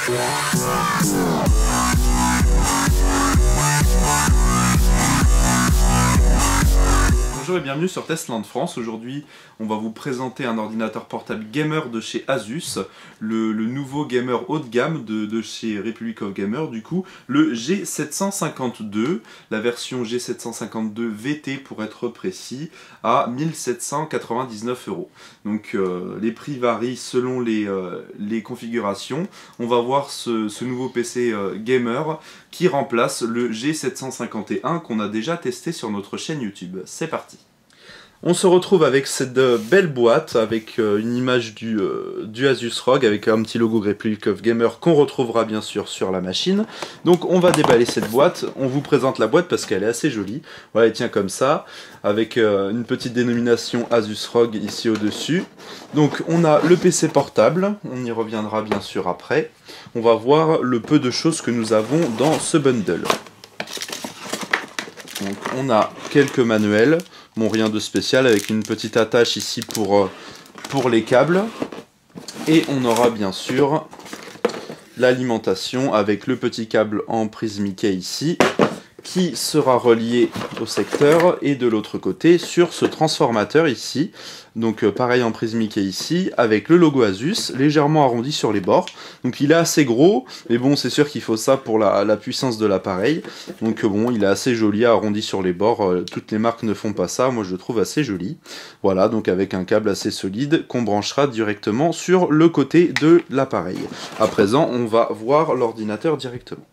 Bonjour et bienvenue sur Testland France. Aujourd'hui, on va vous présenter un ordinateur portable gamer de chez Asus, le nouveau gamer haut de gamme de chez Republic of Gamers, du coup, le G752, la version G752 VT pour être précis, à 1799 €. Donc les prix varient selon les configurations. On va voir ce nouveau PC gamer qui remplace le G751 qu'on a déjà testé sur notre chaîne YouTube. C'est parti. On se retrouve avec cette belle boîte avec une image du Asus ROG avec un petit logo Republic of Gamers qu'on retrouvera bien sûr sur la machine. Donc on va déballer cette boîte, on vous présente la boîte parce qu'elle est assez jolie. Voilà, elle tient comme ça, avec une petite dénomination Asus ROG ici au-dessus. Donc on a le PC portable, on y reviendra bien sûr après. On va voir le peu de choses que nous avons dans ce bundle. Donc on a quelques manuels. Bon, rien de spécial, avec une petite attache ici pour les câbles. Et on aura bien sûr l'alimentation avec le petit câble en prise Mickey ici, qui sera relié au secteur, et de l'autre côté sur ce transformateur ici. Donc pareil en prise Mickey ici, avec le logo Asus, légèrement arrondi sur les bords. Donc il est assez gros, mais bon c'est sûr qu'il faut ça pour la puissance de l'appareil. Donc bon, il est assez joli, arrondi sur les bords, toutes les marques ne font pas ça, moi je le trouve assez joli. Voilà, donc avec un câble assez solide qu'on branchera directement sur le côté de l'appareil. À présent, on va voir l'ordinateur directement.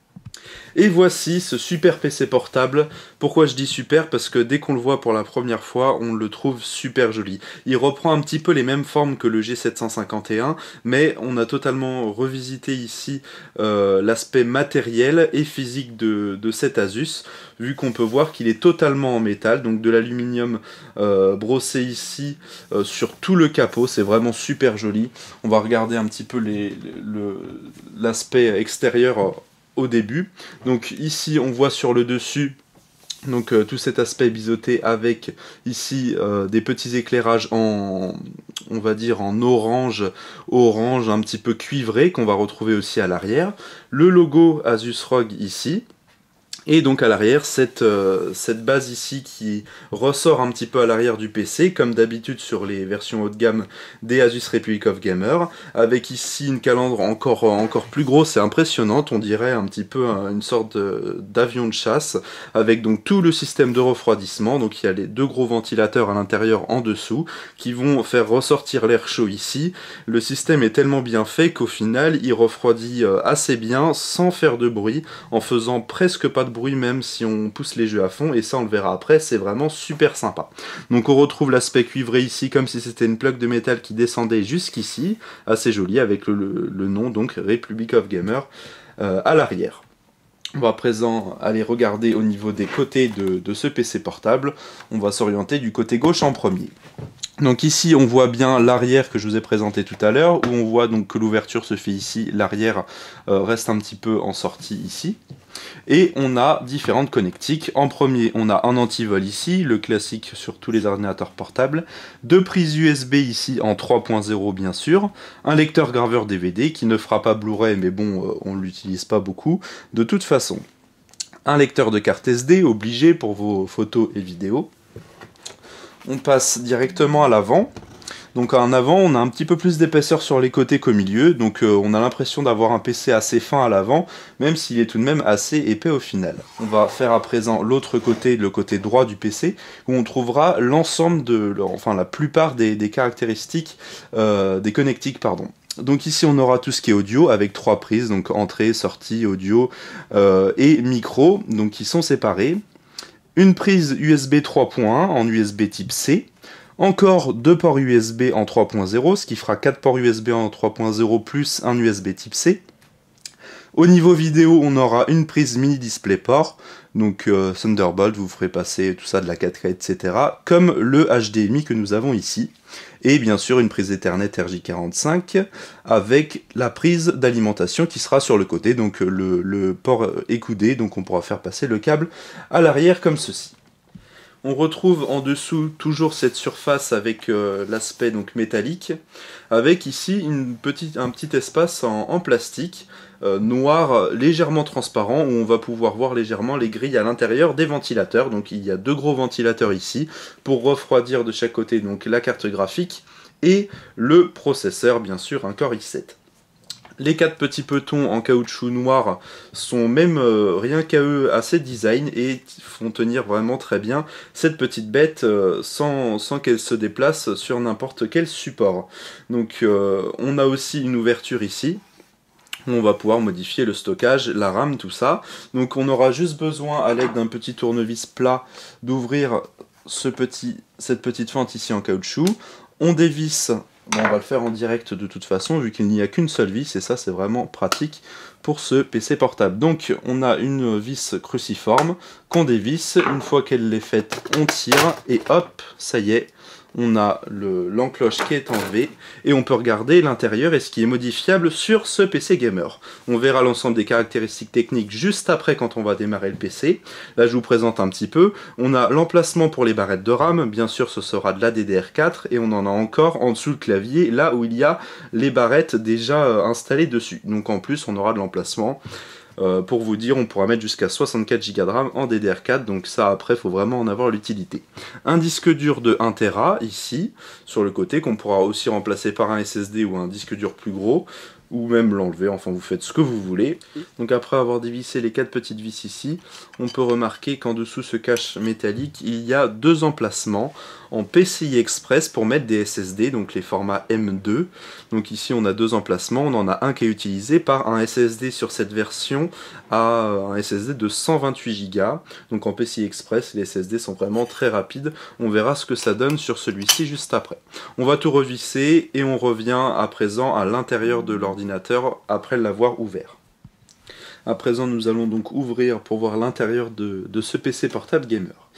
Et voici ce super PC portable. Pourquoi je dis super? Parce que dès qu'on le voit pour la première fois, on le trouve super joli. Il reprend un petit peu les mêmes formes que le G751, mais on a totalement revisité ici l'aspect matériel et physique de cet Asus, vu qu'on peut voir qu'il est totalement en métal, donc de l'aluminium brossé ici sur tout le capot. C'est vraiment super joli. On va regarder un petit peu l'aspect extérieur au début. Donc ici on voit sur le dessus donc tout cet aspect biseauté avec ici des petits éclairages en, on va dire en orange un petit peu cuivré qu'on va retrouver aussi à l'arrière. Le logo Asus ROG ici. Et donc à l'arrière, cette base ici qui ressort un petit peu à l'arrière du PC, comme d'habitude sur les versions haut de gamme des Asus Republic of Gamers, avec ici une calandre encore plus grosse et impressionnante, on dirait un petit peu une sorte d'avion de chasse, avec donc tout le système de refroidissement. Donc il y a les deux gros ventilateurs à l'intérieur en dessous, qui vont faire ressortir l'air chaud ici. Le système est tellement bien fait qu'au final, il refroidit assez bien, sans faire de bruit, en faisant presque pas de bruit même si on pousse les jeux à fond, et ça on le verra après, c'est vraiment super sympa. Donc on retrouve l'aspect cuivré ici comme si c'était une plaque de métal qui descendait jusqu'ici, assez joli avec le nom donc Republic of Gamers à l'arrière. On va à présent aller regarder au niveau des côtés de ce PC portable. On va s'orienter du côté gauche en premier. Donc ici on voit bien l'arrière que je vous ai présenté tout à l'heure, où on voit donc que l'ouverture se fait ici, l'arrière reste un petit peu en sortie ici. Et on a différentes connectiques. En premier, on a un antivol ici, le classique sur tous les ordinateurs portables. Deux prises USB ici en 3.0 bien sûr. Un lecteur graveur DVD qui ne fera pas Blu-ray, mais bon, on ne l'utilise pas beaucoup de toute façon. Un lecteur de carte SD obligé pour vos photos et vidéos. On passe directement à l'avant. Donc en avant, on a un petit peu plus d'épaisseur sur les côtés qu'au milieu, donc on a l'impression d'avoir un PC assez fin à l'avant, même s'il est tout de même assez épais au final. On va faire à présent l'autre côté, le côté droit du PC, où on trouvera l'ensemble enfin la plupart des caractéristiques, des connectiques, pardon. Donc ici on aura tout ce qui est audio avec trois prises, donc entrée, sortie, audio et micro, donc qui sont séparés. Une prise USB 3.1 en USB type C. Encore deux ports USB en 3.0, ce qui fera 4 ports USB en 3.0 plus un USB type C. Au niveau vidéo, on aura une prise mini DisplayPort, donc Thunderbolt, vous ferez passer tout ça de la 4K, etc. Comme le HDMI que nous avons ici. Et bien sûr une prise Ethernet RJ45 avec la prise d'alimentation qui sera sur le côté, donc le port écoudé, donc on pourra faire passer le câble à l'arrière comme ceci. On retrouve en dessous toujours cette surface avec l'aspect donc métallique, avec ici un petit espace en plastique noir légèrement transparent où on va pouvoir voir légèrement les grilles à l'intérieur des ventilateurs. Donc il y a 2 gros ventilateurs ici pour refroidir de chaque côté donc la carte graphique et le processeur, bien sûr un Core i7. Les 4 petits petons en caoutchouc noir sont même rien qu'à eux assez design et font tenir vraiment très bien cette petite bête sans qu'elle se déplace sur n'importe quel support. Donc on a aussi une ouverture ici. On va pouvoir modifier le stockage, la RAM, tout ça. Donc on aura juste besoin, à l'aide d'un petit tournevis plat, d'ouvrir cette petite fente ici en caoutchouc. On dévisse, bon, on va le faire en direct de toute façon, vu qu'il n'y a qu'une seule vis, et ça c'est vraiment pratique pour ce PC portable. Donc on a une vis cruciforme qu'on dévisse, une fois qu'elle est faite, on tire, et hop, ça y est, on a l'encloche qui est enlevée, et on peut regarder l'intérieur et ce qui est modifiable sur ce PC gamer. On verra l'ensemble des caractéristiques techniques juste après quand on va démarrer le PC. Là je vous présente un petit peu. On a l'emplacement pour les barrettes de RAM, bien sûr ce sera de la DDR4, et on en a encore en dessous le clavier, là où il y a les barrettes déjà installées dessus. Donc en plus on aura de l'emplacement. Pour vous dire, on pourra mettre jusqu'à 64 Go de RAM en DDR4, donc ça après il faut vraiment en avoir l'utilité. Un disque dur de 1 Tera ici, sur le côté, qu'on pourra aussi remplacer par un SSD ou un disque dur plus gros, ou même l'enlever, enfin vous faites ce que vous voulez. Donc après avoir dévissé les 4 petites vis ici, on peut remarquer qu'en dessous ce cache métallique, il y a 2 emplacements en PCI Express pour mettre des SSD, donc les formats M2. Donc ici on a 2 emplacements, on en a un qui est utilisé par un SSD sur cette version à un SSD de 128 Go. Donc en PCI Express, les SSD sont vraiment très rapides. On verra ce que ça donne sur celui-ci juste après. On va tout revisser et on revient à présent à l'intérieur de l'ordinateur après l'avoir ouvert. À présent, nous allons donc ouvrir pour voir l'intérieur de ce PC portable gamer.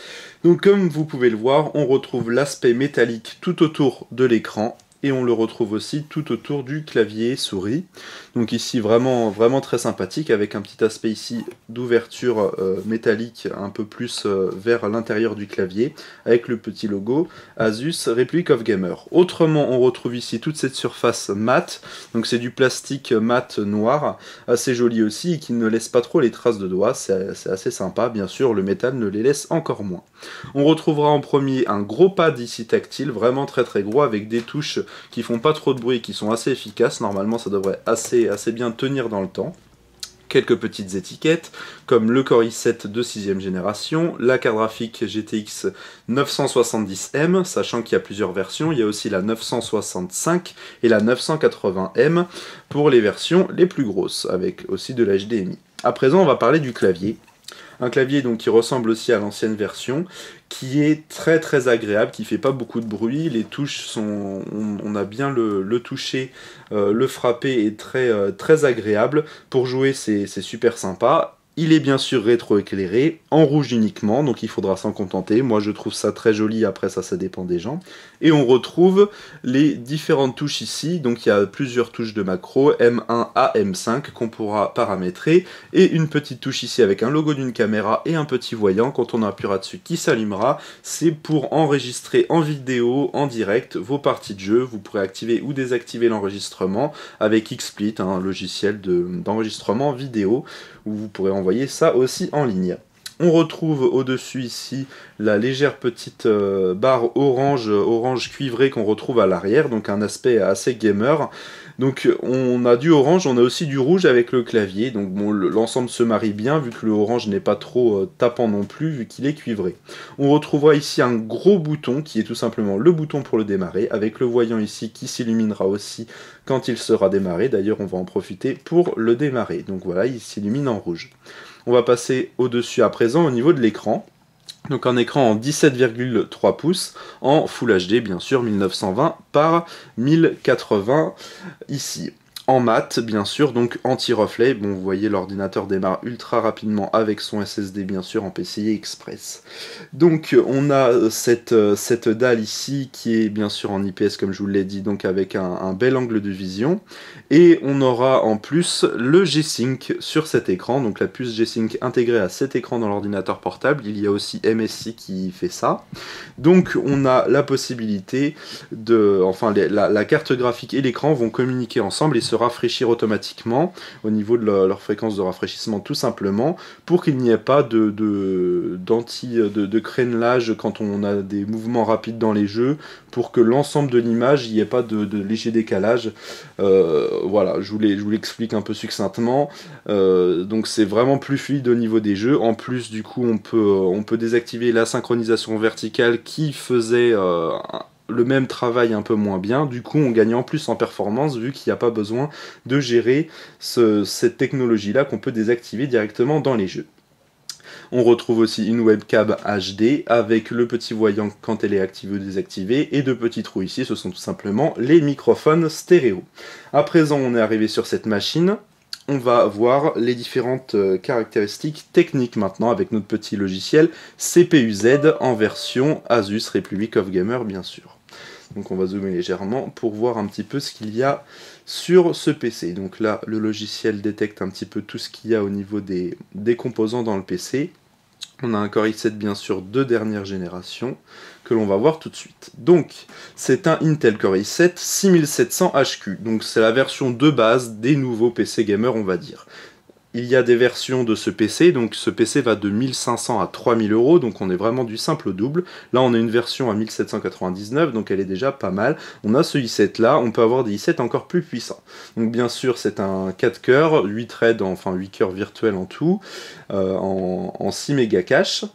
Donc comme vous pouvez le voir, on retrouve l'aspect métallique tout autour de l'écran et on le retrouve aussi tout autour du clavier souris. Donc ici vraiment très sympathique avec un petit aspect ici d'ouverture métallique un peu plus vers l'intérieur du clavier avec le petit logo Asus Republic of Gamer. Autrement on retrouve ici toute cette surface mat, donc c'est du plastique mat noir, assez joli aussi et qui ne laisse pas trop les traces de doigts, c'est assez sympa, bien sûr le métal ne les laisse encore moins. On retrouvera en premier un gros pad ici tactile, vraiment très gros avec des touches qui font pas trop de bruit et qui sont assez efficaces, normalement ça devrait assez bien tenir dans le temps. Quelques petites étiquettes, comme le Core i7 de 6ème génération, la carte graphique GTX 970M, sachant qu'il y a plusieurs versions, il y a aussi la 965 et la 980M pour les versions les plus grosses, avec aussi de la HDMI. À présent, on va parler du clavier. Un clavier donc qui ressemble aussi à l'ancienne version, qui est très agréable, qui fait pas beaucoup de bruit, les touches sont, on a bien le toucher, le frapper est très agréable, pour jouer c'est super sympa. Il est bien sûr rétroéclairé, en rouge uniquement, donc il faudra s'en contenter. Moi je trouve ça très joli, après ça dépend des gens. Et on retrouve les différentes touches ici, donc il y a plusieurs touches de macro, M1 à M5 qu'on pourra paramétrer, et une petite touche ici avec un logo d'une caméra et un petit voyant, quand on appuiera dessus qui s'allumera, c'est pour enregistrer en vidéo, en direct, vos parties de jeu. Vous pourrez activer ou désactiver l'enregistrement avec XSplit, un logiciel d'enregistrement vidéo, où vous pourrez envoyer ça aussi en ligne. On retrouve au-dessus ici la légère petite barre orange cuivrée qu'on retrouve à l'arrière, donc un aspect assez gamer. Donc on a du orange, on a aussi du rouge avec le clavier, donc bon, l'ensemble se marie bien vu que le orange n'est pas trop tapant non plus vu qu'il est cuivré. On retrouvera ici un gros bouton qui est tout simplement le bouton pour le démarrer, avec le voyant ici qui s'illuminera aussi quand il sera démarré. D'ailleurs on va en profiter pour le démarrer, donc voilà, il s'illumine en rouge. On va passer au-dessus à présent au niveau de l'écran. Donc un écran en 17,3 pouces en Full HD, bien sûr, 1920 par 1080 ici. en mat bien sûr, donc anti-reflet. Bon, vous voyez l'ordinateur démarre ultra rapidement avec son SSD bien sûr en PCI Express. Donc on a cette dalle ici qui est bien sûr en IPS comme je vous l'ai dit, donc avec un bel angle de vision. Et on aura en plus le G-Sync sur cet écran, donc la puce G-Sync intégrée à cet écran dans l'ordinateur portable. Il y a aussi MSI qui fait ça. Donc on a la possibilité de... Enfin la carte graphique et l'écran vont communiquer ensemble et se rafraîchir automatiquement au niveau de leur fréquence de rafraîchissement tout simplement pour qu'il n'y ait pas de crénelage quand on a des mouvements rapides dans les jeux, pour que l'ensemble de l'image, il n'y ait pas de léger décalage. Voilà, je vous l'explique un peu succinctement. Donc c'est vraiment plus fluide au niveau des jeux. En plus du coup on peut désactiver la synchronisation verticale qui faisait le même travail un peu moins bien. Du coup on gagne en plus en performance vu qu'il n'y a pas besoin de gérer cette technologie là qu'on peut désactiver directement dans les jeux. On retrouve aussi une webcam HD avec le petit voyant quand elle est activée ou désactivée, et deux petits trous ici, ce sont tout simplement les microphones stéréo. À présent, on est arrivé sur cette machine. On va voir les différentes caractéristiques techniques maintenant avec notre petit logiciel CPU-Z en version Asus Republic of Gamer bien sûr. Donc on va zoomer légèrement pour voir un petit peu ce qu'il y a sur ce PC. Donc là, le logiciel détecte un petit peu tout ce qu'il y a au niveau des composants dans le PC. On a un Core i7 bien sûr de dernière génération que l'on va voir tout de suite. Donc c'est un Intel Core i7 6700 HQ. Donc c'est la version de base des nouveaux PC gamers on va dire. Il y a des versions de ce PC, donc ce PC va de 1500 à 3000 euros, donc on est vraiment du simple au double. Là on a une version à 1799, donc elle est déjà pas mal. On a ce i7 là, on peut avoir des i7 encore plus puissants. Donc bien sûr c'est un 4 cœurs, 8 threads, enfin 8 cœurs virtuels en tout, en 6 mégas cache.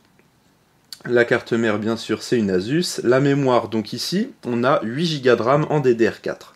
La carte mère bien sûr c'est une Asus. La mémoire, donc ici on a 8 Go de RAM en DDR4.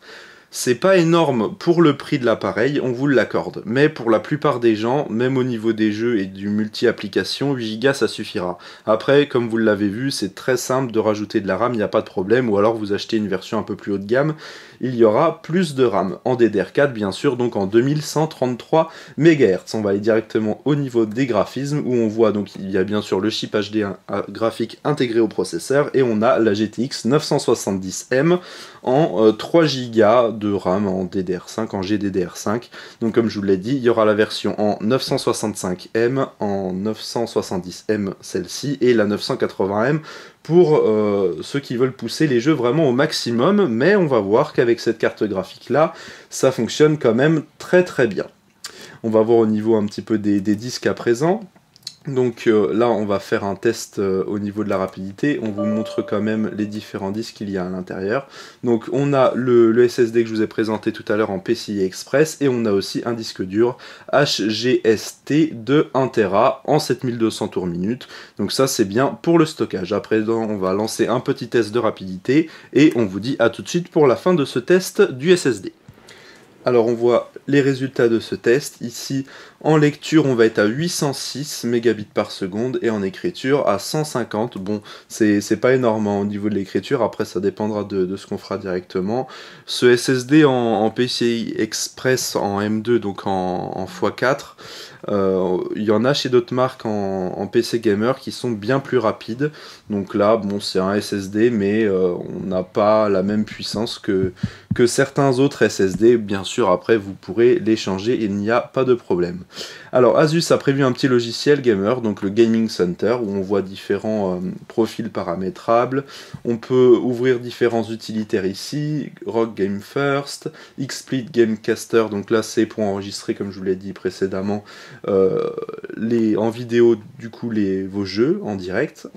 C'est pas énorme pour le prix de l'appareil, on vous l'accorde, mais pour la plupart des gens, même au niveau des jeux et du multi-application, 8 Go ça suffira. Après, comme vous l'avez vu, c'est très simple de rajouter de la RAM, il n'y a pas de problème, ou alors vous achetez une version un peu plus haut de gamme, il y aura plus de RAM, en DDR4 bien sûr, donc en 2133 MHz. On va aller directement au niveau des graphismes, où on voit donc il y a bien sûr le chip HD graphique intégré au processeur, et on a la GTX 970M en 3 Go de RAM en DDR5, en GDDR5. Donc comme je vous l'ai dit, il y aura la version en 965M, en 970M celle-ci, et la 980M pour ceux qui veulent pousser les jeux vraiment au maximum, mais on va voir qu'avec cette carte graphique là, ça fonctionne quand même très très bien. On va voir au niveau un petit peu des disques à présent. Donc là on va faire un test au niveau de la rapidité, on vous montre quand même les différents disques qu'il y a à l'intérieur. Donc on a le SSD que je vous ai présenté tout à l'heure en PCI Express, et on a aussi un disque dur HGST de 1 Tera en 7200 tours minute. Donc ça c'est bien pour le stockage. Après on va lancer un petit test de rapidité et on vous dit à tout de suite pour la fin de ce test du SSD. Alors on voit les résultats de ce test. Ici, en lecture, on va être à 806 mégabits par seconde et en écriture à 150. Bon, c'est pas énorme au niveau de l'écriture, après ça dépendra de ce qu'on fera directement. Ce SSD en PCI Express en M2, donc en x4, il y en a chez d'autres marques en PC Gamer qui sont bien plus rapides. Donc là, bon, c'est un SSD, mais on n'a pas la même puissance que certains autres SSD. Bien sûr, après, vous pourrez les changer, il n'y a pas de problème. Alors, Asus a prévu un petit logiciel gamer, donc le Gaming Center, où on voit différents profils paramétrables. On peut ouvrir différents utilitaires ici, Rock Game First, XSplit Gamecaster, donc là c'est pour enregistrer, comme je vous l'ai dit précédemment, en vidéo du coup vos jeux en direct.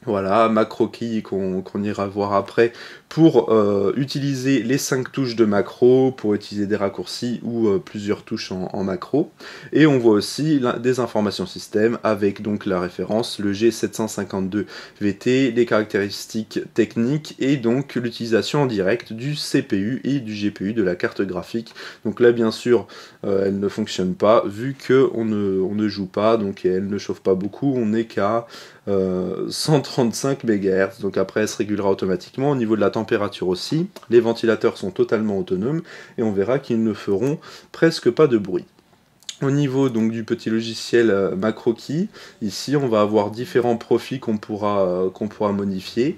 Voilà, MacroKey qu'on ira voir après pour utiliser les 5 touches de macro, pour utiliser des raccourcis ou plusieurs touches en macro. Et on voit aussi des informations système avec donc la référence, le G752VT, les caractéristiques techniques et donc l'utilisation en direct du CPU et du GPU de la carte graphique. Donc là bien sûr elle ne fonctionne pas vu qu'on ne joue pas, donc elle ne chauffe pas beaucoup, on n'est qu'à 135 MHz, donc après elle se régulera automatiquement. Au niveau de la température aussi, les ventilateurs sont totalement autonomes et on verra qu'ils ne feront presque pas de bruit. Au niveau donc du petit logiciel MacroKey, ici on va avoir différents profils qu'on pourra modifier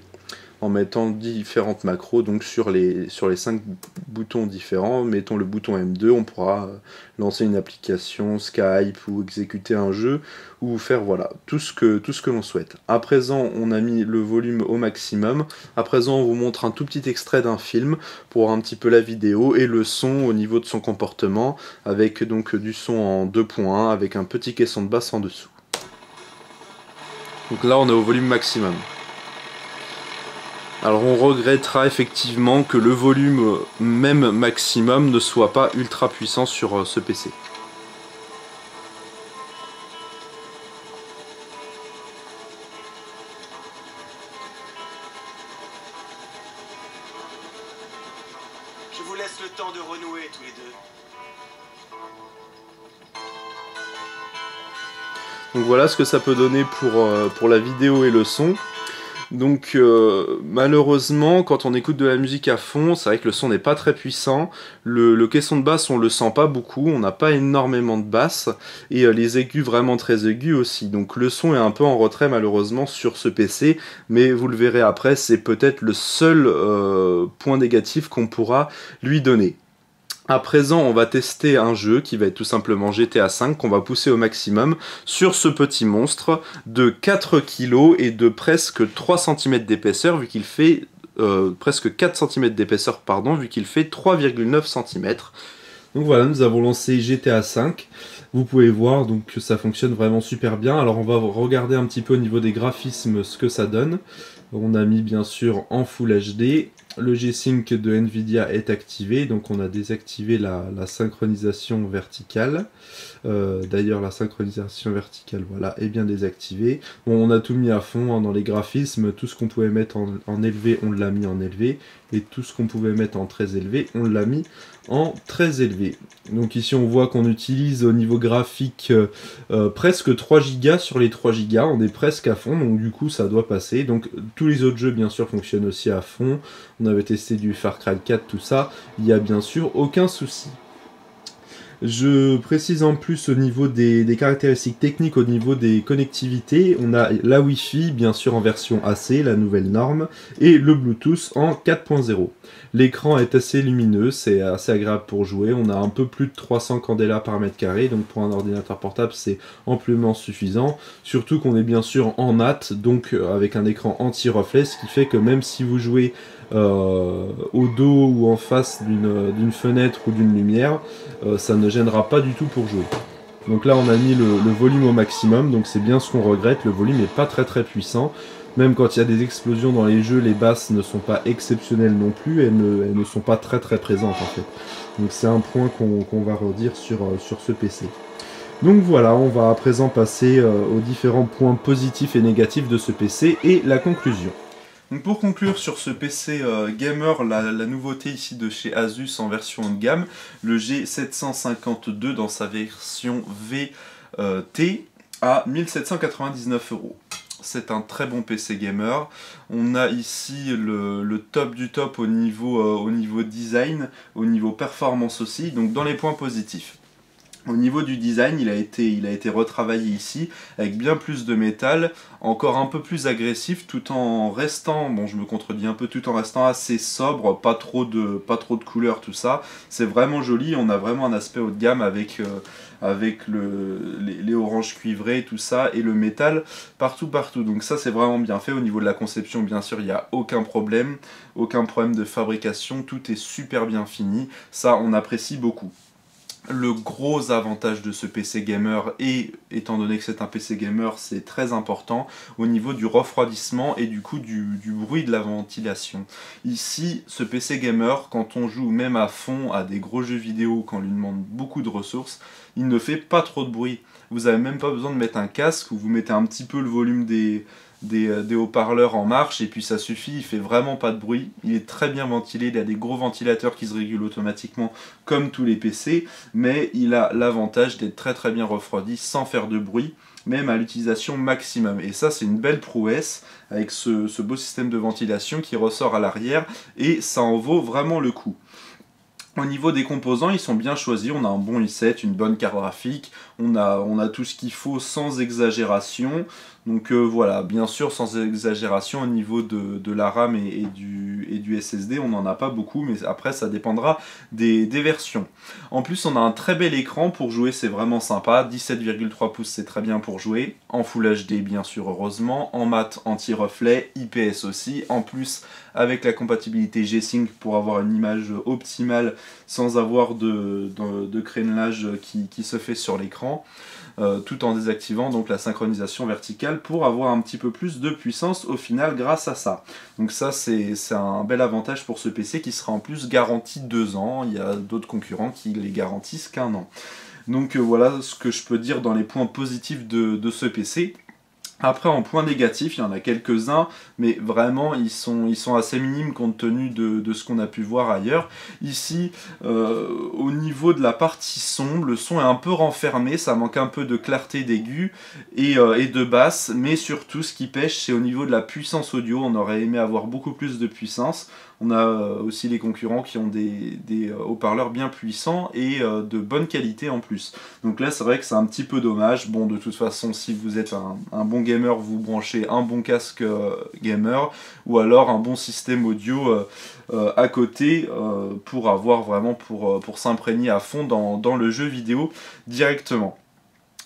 en mettant différentes macros donc sur les 5 boutons différents. Mettons le bouton M2, on pourra lancer une application Skype ou exécuter un jeu ou faire voilà tout ce que l'on souhaite. À présent, on a mis le volume au maximum. À présent, on vous montre un tout petit extrait d'un film pour voir un petit peu la vidéo et le son au niveau de son comportement avec donc du son en 2.1 avec un petit caisson de basse en dessous. Donc là, on est au volume maximum. Alors on regrettera effectivement que le volume même maximum ne soit pas ultra puissant sur ce PC. Je vous laisse le temps de renouer tous les deux. Donc voilà ce que ça peut donner pour la vidéo et le son. Donc malheureusement, quand on écoute de la musique à fond, c'est vrai que le son n'est pas très puissant. Le caisson de basse, on le sent pas beaucoup, on n'a pas énormément de basse. Et les aigus vraiment très aigus aussi. Donc le son est un peu en retrait malheureusement sur ce PC. Mais vous le verrez après, c'est peut-être le seul point négatif qu'on pourra lui donner. À présent, on va tester un jeu qui va être tout simplement GTA V qu'on va pousser au maximum sur ce petit monstre de 4 kg et de presque 3 cm d'épaisseur vu qu'il fait presque 4 cm d'épaisseur pardon vu qu'il fait 3,9 cm. Donc voilà, nous avons lancé GTA V. Vous pouvez voir donc que ça fonctionne vraiment super bien. Alors on va regarder un petit peu au niveau des graphismes ce que ça donne. On a mis bien sûr en Full HD. Le G-Sync de Nvidia est activé, donc on a désactivé la synchronisation verticale. D'ailleurs la synchronisation verticale voilà, est bien désactivée. Bon, on a tout mis à fond hein, dans les graphismes, tout ce qu'on pouvait mettre en élevé, on l'a mis en élevé, et tout ce qu'on pouvait mettre en très élevé, on l'a mis en très élevé. Donc ici on voit qu'on utilise au niveau graphique presque 3 Go sur les 3 Go, on est presque à fond, donc du coup ça doit passer. Donc tous les autres jeux bien sûr fonctionnent aussi à fond. On avait testé du Far Cry 4, tout ça, il n'y a bien sûr aucun souci. Je précise en plus au niveau des caractéristiques techniques, au niveau des connectivités, on a la Wi-Fi, bien sûr en version AC, la nouvelle norme, et le Bluetooth en 4.0. L'écran est assez lumineux, c'est assez agréable pour jouer, on a un peu plus de 300 candela par mètre carré, donc pour un ordinateur portable c'est amplement suffisant, surtout qu'on est bien sûr en nat, donc avec un écran anti-reflet, ce qui fait que même si vous jouez au dos ou en face d'une fenêtre ou d'une lumière, ça ne gênera pas du tout pour jouer. Donc là on a mis le volume au maximum, donc c'est bien ce qu'on regrette, le volume n'est pas très puissant. Même quand il y a des explosions dans les jeux, les basses ne sont pas exceptionnelles non plus, elles ne sont pas très présentes en fait. Donc c'est un point qu'on va redire sur ce PC. Donc voilà, on va à présent passer aux différents points positifs et négatifs de ce PC et la conclusion. Donc pour conclure sur ce PC gamer, la nouveauté ici de chez Asus en version haut de gamme, le G752 dans sa version VT à 1799 €. C'est un très bon PC gamer. On a ici le top du top au niveau design, au niveau performance aussi, donc dans les points positifs. Au niveau du design, il a été retravaillé ici, avec bien plus de métal, encore un peu plus agressif, tout en restant, bon je me contredis un peu, tout en restant assez sobre, pas trop de couleurs, tout ça. C'est vraiment joli, on a vraiment un aspect haut de gamme avec les oranges cuivrés, tout ça, et le métal partout. Donc ça c'est vraiment bien fait. Au niveau de la conception, bien sûr, il n'y a aucun problème de fabrication, tout est super bien fini, ça on apprécie beaucoup. Le gros avantage de ce PC gamer, et étant donné que c'est un PC gamer, c'est très important au niveau du refroidissement et du coup du bruit de la ventilation. Ici, ce PC gamer, quand on joue même à fond à des gros jeux vidéo, quand on lui demande beaucoup de ressources, il ne fait pas trop de bruit. Vous n'avez même pas besoin de mettre un casque, vous mettez un petit peu le volume des haut-parleurs en marche et puis ça suffit, il fait vraiment pas de bruit, il est très bien ventilé, il a des gros ventilateurs qui se régulent automatiquement comme tous les PC, mais il a l'avantage d'être très bien refroidi sans faire de bruit. même à l'utilisation maximum. Et ça, c'est une belle prouesse avec ce beau système de ventilation qui ressort à l'arrière, et ça en vaut vraiment le coup. Au niveau des composants, ils sont bien choisis, on a un bon i7, une bonne carte graphique, on a tout ce qu'il faut sans exagération. Donc voilà, bien sûr sans exagération au niveau de la RAM et du SSD, on n'en a pas beaucoup, mais après ça dépendra des versions. En plus on a un très bel écran pour jouer, c'est vraiment sympa, 17,3 pouces c'est très bien pour jouer, en Full HD bien sûr heureusement, en mat anti-reflet, IPS aussi, en plus avec la compatibilité G-Sync pour avoir une image optimale sans avoir de crénelage qui se fait sur l'écran. Tout en désactivant donc la synchronisation verticale pour avoir un petit peu plus de puissance au final grâce à ça. Donc ça c'est un bel avantage pour ce PC qui sera en plus garanti 2 ans, il y a d'autres concurrents qui les garantissent qu'1 an. Donc voilà ce que je peux dire dans les points positifs de ce PC. Après en point négatif, il y en a quelques-uns, mais vraiment ils sont assez minimes compte tenu de ce qu'on a pu voir ailleurs. Ici, au niveau de la partie son, le son est un peu renfermé, ça manque un peu de clarté d'aigu et de basse, mais surtout ce qui pêche c'est au niveau de la puissance audio, on aurait aimé avoir beaucoup plus de puissance. On a aussi les concurrents qui ont des haut-parleurs bien puissants et de bonne qualité en plus. Donc là c'est vrai que c'est un petit peu dommage. Bon, de toute façon si vous êtes un bon gamer, vous branchez un bon casque gamer ou alors un bon système audio à côté pour avoir vraiment pour s'imprégner à fond dans le jeu vidéo directement.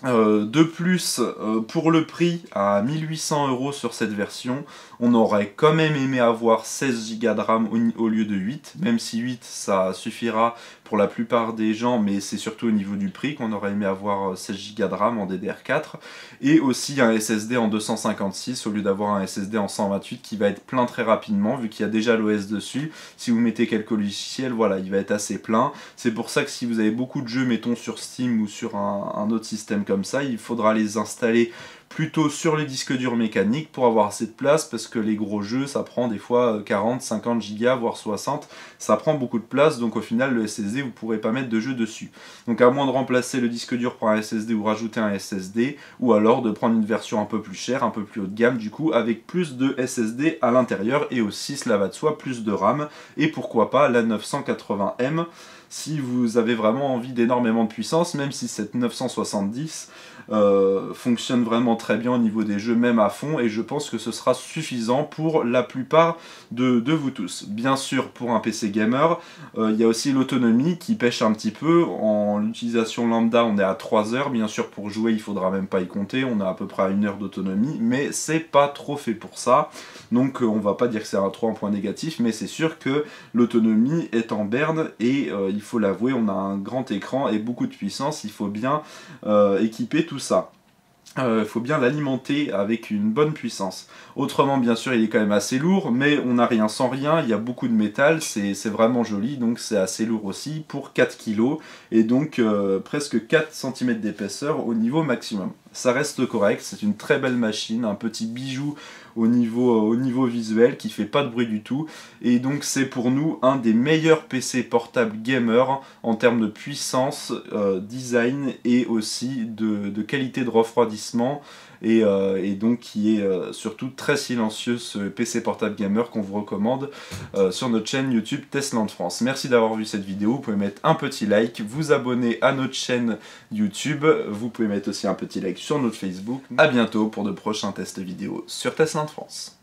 De plus, pour le prix, à 1800 € sur cette version, on aurait quand même aimé avoir 16 Go de RAM au lieu de 8, même si 8 ça suffira pour la plupart des gens, mais c'est surtout au niveau du prix qu'on aurait aimé avoir 16 Go de RAM en DDR4, et aussi un SSD en 256 au lieu d'avoir un SSD en 128 qui va être plein très rapidement, vu qu'il y a déjà l'OS dessus. Si vous mettez quelques logiciels, voilà, il va être assez plein. C'est pour ça que si vous avez beaucoup de jeux, mettons sur Steam ou sur un autre système comme ça, il faudra les installer plutôt sur les disques durs mécaniques pour avoir assez de place, parce que les gros jeux ça prend des fois 40, 50 Go voire 60, ça prend beaucoup de place, donc au final le SSD vous pourrez pas mettre de jeu dessus. Donc à moins de remplacer le disque dur par un SSD ou rajouter un SSD, ou alors de prendre une version un peu plus chère, un peu plus haut de gamme du coup, avec plus de SSD à l'intérieur et aussi, cela va de soi, plus de RAM, et pourquoi pas la 980M si vous avez vraiment envie d'énormément de puissance, même si cette 970 fonctionne vraiment très bien au niveau des jeux, même à fond, et je pense que ce sera suffisant pour la plupart de vous tous. Bien sûr, pour un PC gamer, il y a aussi l'autonomie qui pêche un petit peu. En utilisation lambda, on est à 3 heures, bien sûr pour jouer il faudra même pas y compter, on a à peu près à 1 heure d'autonomie, mais c'est pas trop fait pour ça, donc on va pas dire que c'est trop un point négatif, mais c'est sûr que l'autonomie est en berne, et il faut l'avouer, on a un grand écran et beaucoup de puissance, il faut bien équiper tout ça. Il faut bien l'alimenter avec une bonne puissance. Autrement, bien sûr, il est quand même assez lourd, mais on n'a rien sans rien, il y a beaucoup de métal, c'est vraiment joli, donc c'est assez lourd aussi, pour 4 kg, et donc presque 4 cm d'épaisseur au niveau maximum. Ça reste correct, c'est une très belle machine, un petit bijou au niveau visuel qui fait pas de bruit du tout, et donc c'est pour nous un des meilleurs PC portables gamer en termes de puissance, design et aussi de qualité de refroidissement, et donc qui est surtout très silencieux, ce PC portable gamer qu'on vous recommande sur notre chaîne YouTube Testland France. Merci d'avoir vu cette vidéo, vous pouvez mettre un petit like, vous abonner à notre chaîne YouTube, vous pouvez mettre aussi un petit like sur notre Facebook. A bientôt pour de prochains tests vidéo sur Testland France.